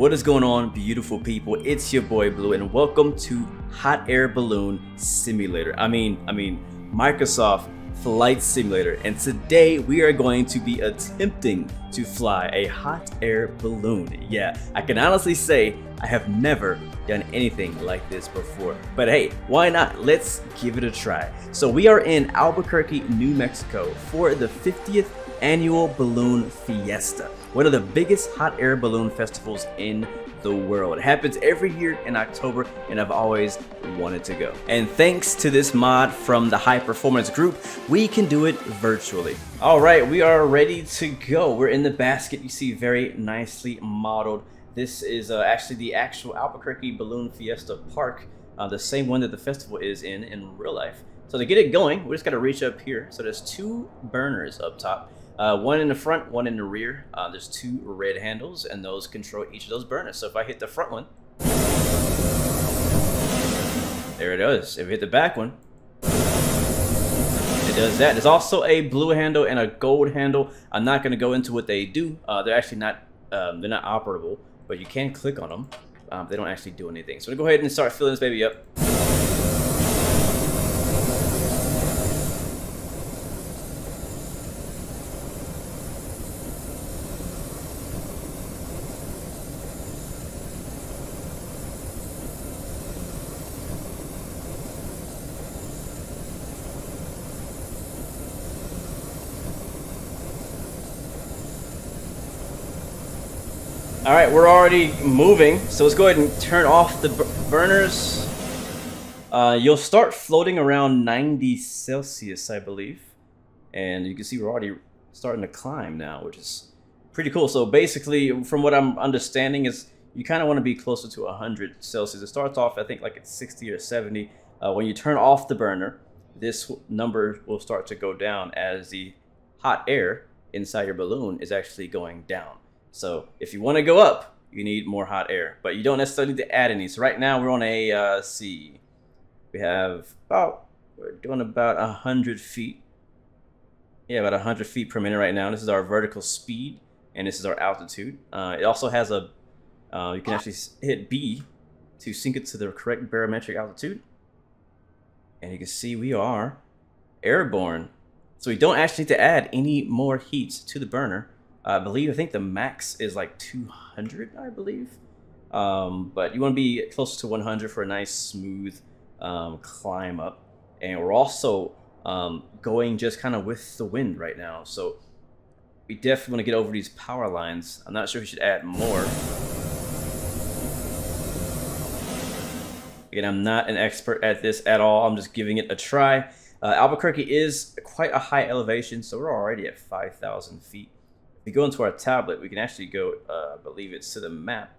What is going on, beautiful people? It's your boy Blue, and welcome to Hot Air Balloon Simulator. I mean Microsoft Flight Simulator. And today we are going to be attempting to fly a hot air balloon. Yeah, I can honestly say I have never done anything like this before. But hey, why not? Let's give it a try. So we are in Albuquerque, New Mexico for the 50th annual Balloon Fiesta, one of the biggest hot air balloon festivals in the world. It happens every year in October, and I've always wanted to go. And thanks to this mod from the High Performance group, we can do it virtually. All right, we are ready to go. We're in the basket. You see, very nicely modeled. This is actually the actual Albuquerque Balloon Fiesta Park, the same one that the festival is in real life. So to get it going, we just got to reach up here. So there's two burners up top. One in the front, one in the rear. There's two red handles, and those control each of those burners. So if I hit the front one, there it is. If I hit the back one, it does that. There's also a blue handle and a gold handle. I'm not going to go into what they do. They're actually not they're not operable, but you can click on them. They don't actually do anything. So I'm going to go ahead and start filling this baby up. All right, we're already moving, so let's go ahead and turn off the burners. You'll start floating around 90 Celsius, I believe. And you can see we're already starting to climb now, which is pretty cool. So basically, from what I'm understanding, is you kind of want to be closer to 100 Celsius. It starts off, I think, like at 60 or 70. When you turn off the burner, this number will start to go down as the hot air inside your balloon is actually going down. So if you want to go up, you need more hot air, but you don't necessarily need to add any. So right now we're on a C. We're doing about 100 feet. Yeah, about 100 feet per minute right now. This is our vertical speed, and this is our altitude. It also has a, you can actually hit B to sync it to the correct barometric altitude. And you can see we are airborne. So we don't actually need to add any more heat to the burner. I think the max is like 200, I believe. But you want to be close to 100 for a nice smooth climb up. And we're also going just kind of with the wind right now. So we definitely want to get over these power lines. I'm not sure if we should add more. Again, I'm not an expert at this at all. I'm just giving it a try. Albuquerque is quite a high elevation, so we're already at 5,000 feet. If we go into our tablet, we can actually go, I believe it's to the map,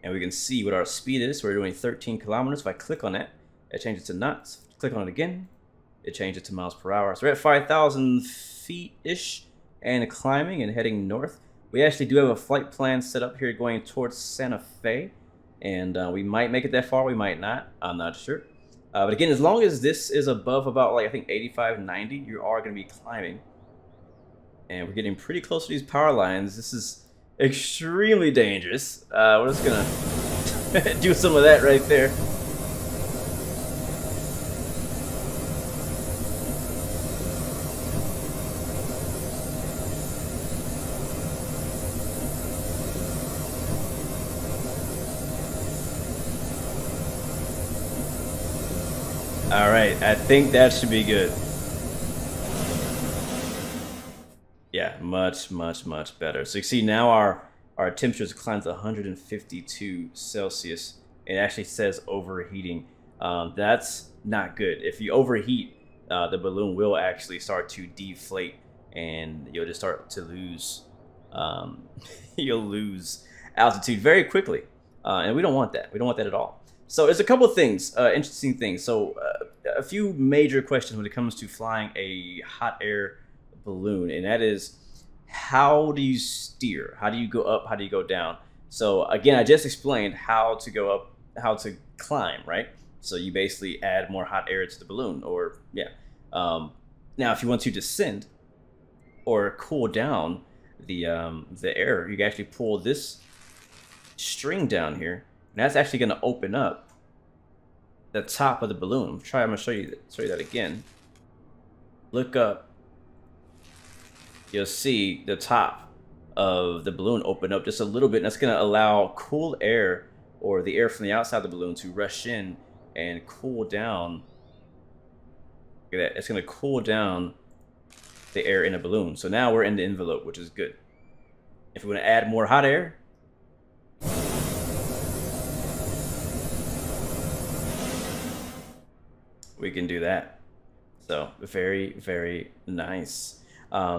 and we can see what our speed is. We're doing 13 kilometers. If I click on that, it changes to knots. Click on it again, it changes to miles per hour. So we're at 5,000 feet-ish and climbing and heading north. We actually do have a flight plan set up here going towards Santa Fe, and we might make it that far, we might not. I'm not sure. But again, as long as this is above about, like, I think 85, 90, you are going to be climbing. And we're getting pretty close to these power lines. This is extremely dangerous. We're just gonna do some of that right there. All right, I think that should be good. Yeah, much better. So you see now our temperatures climbed to 152 Celsius. It actually says overheating. That's not good. If you overheat, the balloon will actually start to deflate, and you'll just start to lose. You'll lose altitude very quickly, and we don't want that. We don't want that at all. So there's a couple of things, interesting things. So a few major questions when it comes to flying a hot air balloon, and that is, how do you steer? How do you go up? How do you go down? So again, I just explained how to go up, how to climb, right? So you basically add more hot air to the balloon, or yeah. Now, if you want to descend or cool down the air, you can actually pull this string down here, and that's actually going to open up the top of the balloon. I'm going to show you that again. Look up. You'll see the top of the balloon open up just a little bit, and that's going to allow cool air, or the air from the outside of the balloon, to rush in and cool down. Look at that. It's going to cool down the air in a balloon. So now we're in the envelope, which is good. If we want to add more hot air, we can do that. So very, very nice.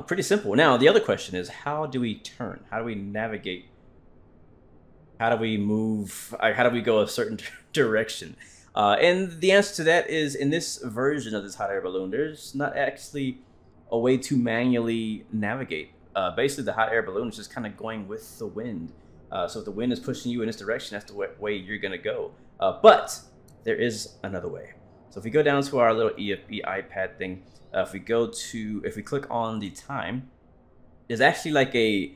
Pretty simple. Now, the other question is, how do we turn? How do we navigate? How do we move? How do we go a certain direction? And the answer to that is, in this version of this hot air balloon, there's not actually a way to manually navigate. Basically, the hot air balloon is just kind of going with the wind. So if the wind is pushing you in this direction, that's the way you're going to go. But there is another way. So if we go down to our little EFB iPad thing, if we click on the time, there's actually like a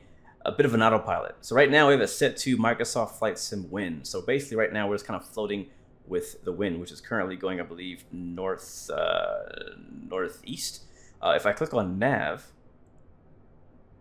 bit of an autopilot. So right now we have it set to Microsoft Flight Sim Wind. So basically right now we're just kind of floating with the wind, which is currently going, I believe, northeast. If I click on nav,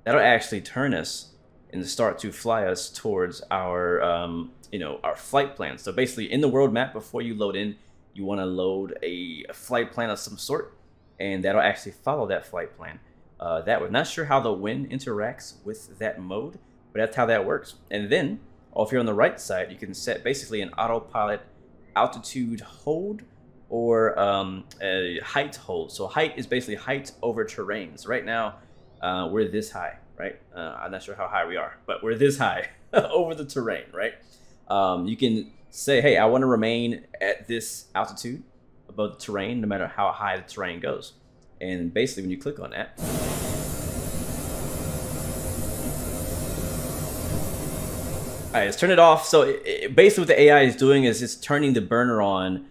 that'll actually turn us and start to fly us towards our our flight plan. So basically in the world map, before you load in, you want to load a flight plan of some sort, and that'll actually follow that flight plan. We're not sure how the wind interacts with that mode, but that's how that works. And then, if you're on the right side, you can set basically an autopilot altitude hold, or a height hold. So height is basically height over terrain. So right now, we're this high, right? I'm not sure how high we are, but we're this high over the terrain, right? You can say, hey, I want to remain at this altitude above the terrain, no matter how high the terrain goes. And basically, when you click on that, all right, let's turn it off. So basically what the AI is doing is it's turning the burner on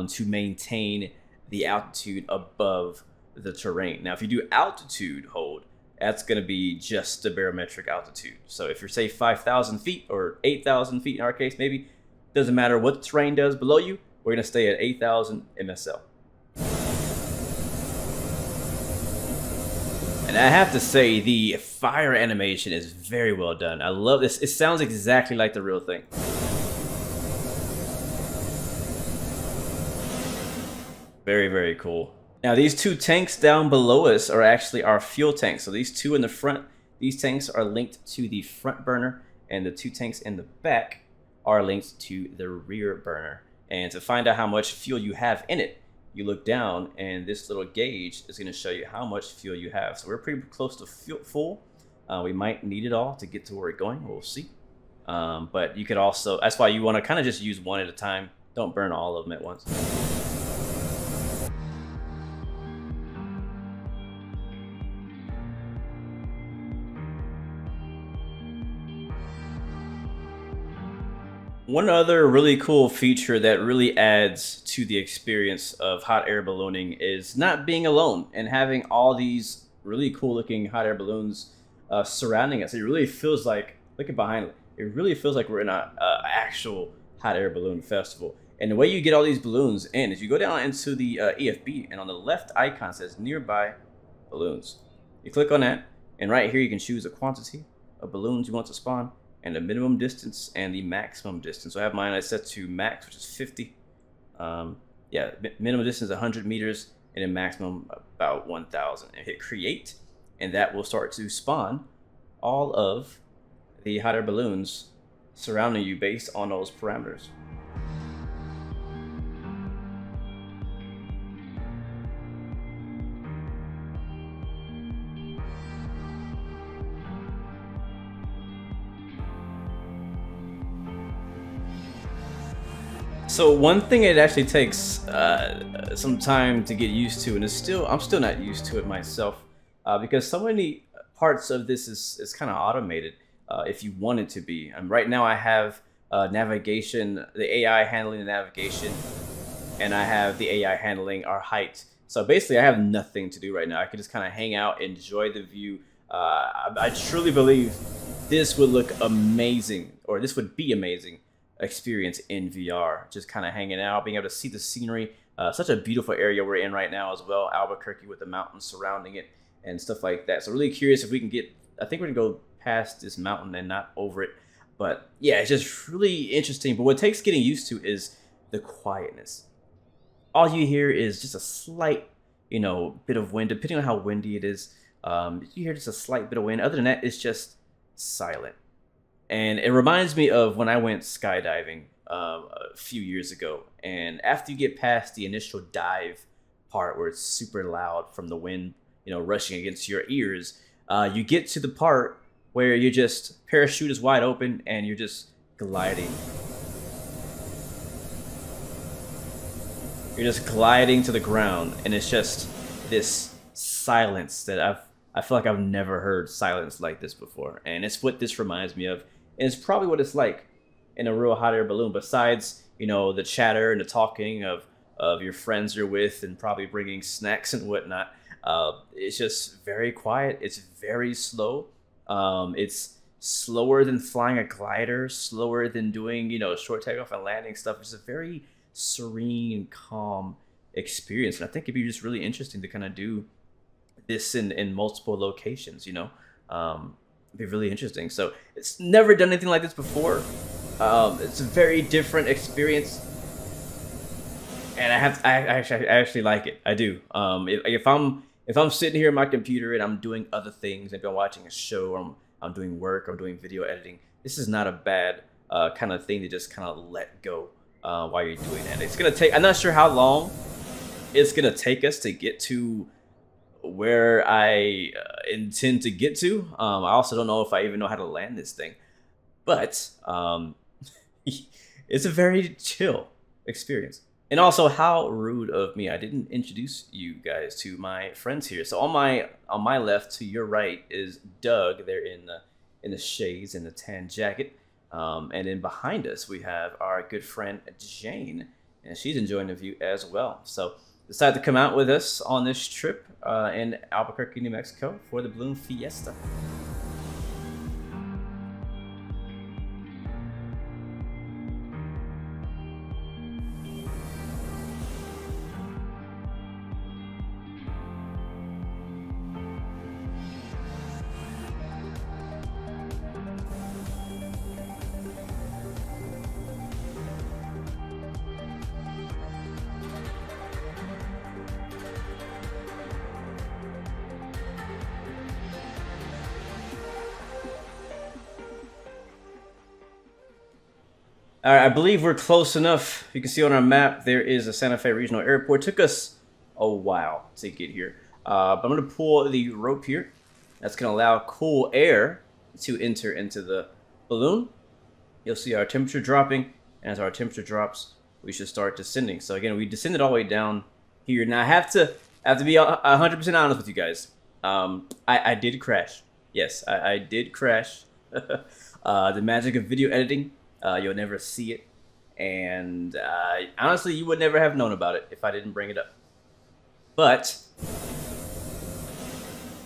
to maintain the altitude above the terrain. Now, if you do altitude hold, that's going to be just the barometric altitude. So if you're, say, 5,000 feet or 8,000 feet in our case, maybe, doesn't matter what the terrain does below you, we're going to stay at 8,000 MSL. And I have to say, the fire animation is very well done. I love this. It sounds exactly like the real thing. Very, very cool. Now, these two tanks down below us are actually our fuel tanks. So these two in the front, these tanks are linked to the front burner, and the two tanks in the back are linked to the rear burner. And to find out how much fuel you have in it, you look down, and this little gauge is going to show you how much fuel you have. So we're pretty close to full. We might need it all to get to where we're going. We'll see. But you could also, that's why you want to kind of just use one at a time. Don't burn all of them at once. One other really cool feature that really adds to the experience of hot air ballooning is not being alone and having all these really cool looking hot air balloons surrounding us. It really feels like, look at behind it, it really feels like we're in an actual hot air balloon festival. And the way you get all these balloons in is you go down into the EFB, and on the left icon says nearby balloons. You click on that, and right here you can choose a quantity of balloons you want to spawn, and the minimum distance and the maximum distance. So I have mine set to max, which is 50. Minimum distance 100 meters, and then maximum about 1,000. And hit create, and that will start to spawn all of the hot air balloons surrounding you based on those parameters. So one thing it actually takes some time to get used to, and I'm still not used to it myself, because so many parts of this is kind of automated if you want it to be. And right now I have navigation, the AI handling the navigation, and I have the AI handling our height. So basically I have nothing to do right now. I could just kind of hang out, enjoy the view. I truly believe this would look amazing, or this would be amazing experience in VR. Just kind of hanging out, being able to see the scenery. Such a beautiful area we're in right now as well. Albuquerque with the mountains surrounding it and stuff like that. So really curious if we can get, I think we're gonna go past this mountain and not over it. But yeah, it's just really interesting. But what takes getting used to is the quietness. All you hear is just a slight, bit of wind, depending on how windy it is. You hear just a slight bit of wind. Other than that, it's just silent. And it reminds me of when I went skydiving a few years ago. And after you get past the initial dive part where it's super loud from the wind, rushing against your ears, you get to the part where you just, parachute is wide open and you're just gliding. You're just gliding to the ground, and it's just this silence that I feel like I've never heard silence like this before. And it's what this reminds me of. And it's probably what it's like in a real hot air balloon, besides, the chatter and the talking of your friends you're with and probably bringing snacks and whatnot. It's just very quiet. It's very slow. It's slower than flying a glider, slower than doing, short takeoff and landing stuff. It's a very serene, calm experience. And I think it'd be just really interesting to kind of do this in multiple locations, it'd be really interesting. So it's never done anything like this before. It's a very different experience. And I actually like it. I do. If I'm sitting here at my computer and I'm doing other things, maybe I'm watching a show, or I'm doing work, I'm doing video editing, this is not a bad kind of thing to just kind of let go while you're doing that. It's gonna take, I'm not sure how long it's gonna take us to get to where I intend to get to. I also don't know if I even know how to land this thing, but it's a very chill experience. And also, how rude of me, I didn't introduce you guys to my friends here. So on my left to your right is Doug. They're in the shades, in the tan jacket. And then behind us we have our good friend Jane, and she's enjoying the view as well. So decided to come out with us on this trip in Albuquerque, New Mexico for the Balloon Fiesta. All right, I believe we're close enough. You can see on our map, there is a Santa Fe Regional Airport. Took us a while to get here. But I'm going to pull the rope here. That's going to allow cool air to enter into the balloon. You'll see our temperature dropping. And as our temperature drops, we should start descending. So again, we descended all the way down here. Now I have to be 100% honest with you guys. I did crash. Yes, I did crash. The magic of video editing. You'll never see it, and honestly, you would never have known about it if I didn't bring it up. But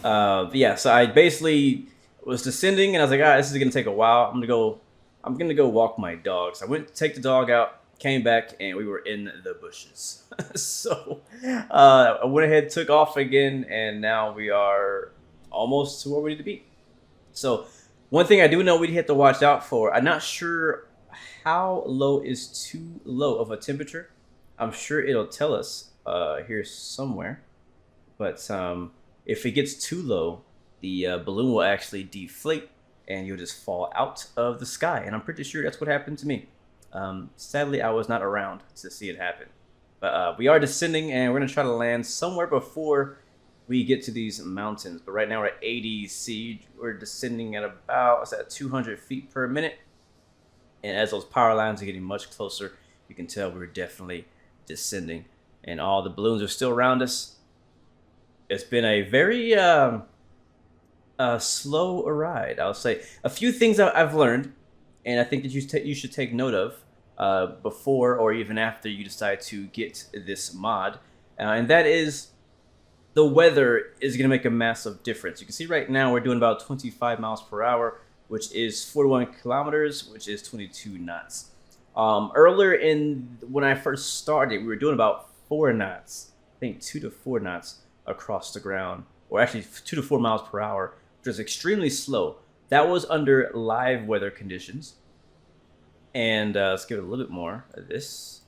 yeah, so I basically was descending, and I was like, "Ah, this is gonna take a while. I'm gonna go walk my dogs." I went to take the dog out, came back, and we were in the bushes. So I went ahead, took off again, and now we are almost to where we need to be. So one thing I do know we have to watch out for, I'm not sure how low is too low of a temperature. I'm sure it'll tell us here somewhere. But if it gets too low, the balloon will actually deflate and you'll just fall out of the sky. And I'm pretty sure that's what happened to me. Sadly, I was not around to see it happen. But we are descending, and we're going to try to land somewhere before we get to these mountains. But right now we're at 80 C. We're descending at about, what's that, 200 feet per minute. And as those power lines are getting much closer, you can tell we're definitely descending. And all the balloons are still around us. It's been a very slow ride, I'll say. A few things I've learned, and I think that you should take note of before or even after you decide to get this mod. And that is, the weather is going to make a massive difference. You can see right now we're doing about 25 miles per hour. which is 41 kilometers, which is 22 knots. Earlier when I first started, we were doing about 4 knots. I think 2 to 4 knots across the ground, or actually 2 to 4 miles per hour, which is extremely slow. That was under live weather conditions. And let's give it a little bit more of this.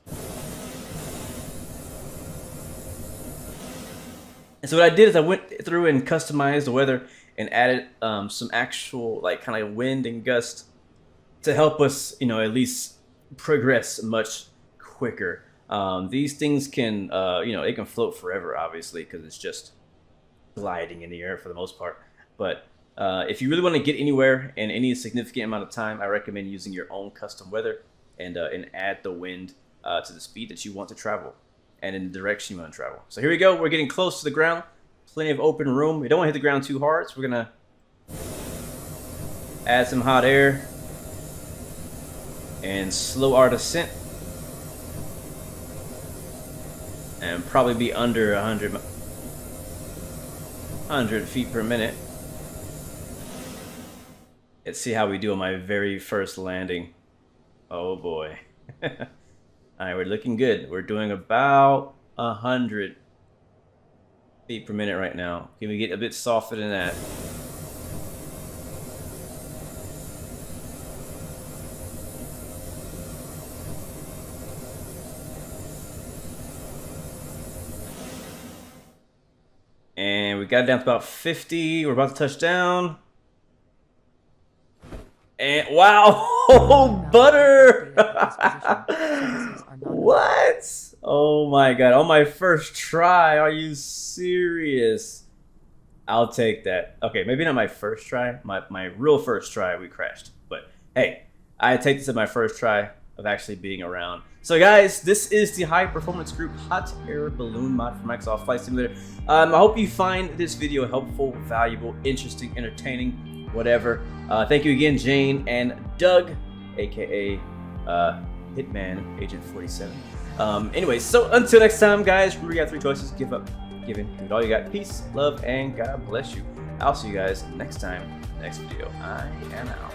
And so what I did is I went through and customized the weather and added some actual like kind of wind and gust to help us, you know, at least progress much quicker. These things can, you know, it can float forever, obviously, because it's just gliding in the air for the most part. But if you really want to get anywhere in any significant amount of time, I recommend using your own custom weather and add the wind to the speed that you want to travel and in the direction you want to travel. So here we go. We're getting close to the ground. Plenty of open room. We don't want to hit the ground too hard, so we're going to add some hot air and slow our descent. And probably be under 100 feet per minute. Let's see how we do on my very first landing. Oh boy. Alright, we're looking good. We're doing about 100 feet per minute right now. Can we get a bit softer than that? And we got it down to about 50. We're about to touch down. And wow, oh, butter! What? Oh my god, on my first try, are you serious? I'll take that. Okay, maybe not my first try, my real first try, we crashed. But hey, I take this as my first try of actually being around. So guys, this is the High Performance Group Hot Air Balloon mod for Microsoft Flight Simulator. I hope you find this video helpful, valuable, interesting, entertaining, whatever. Thank you again, Jane and Doug, aka Hitman Agent 47. Anyway, so until next time, guys, remember you got 3 choices: give up, give in, do it all you got. Peace, love, and God bless you. I'll see you guys next time, next video. I am out.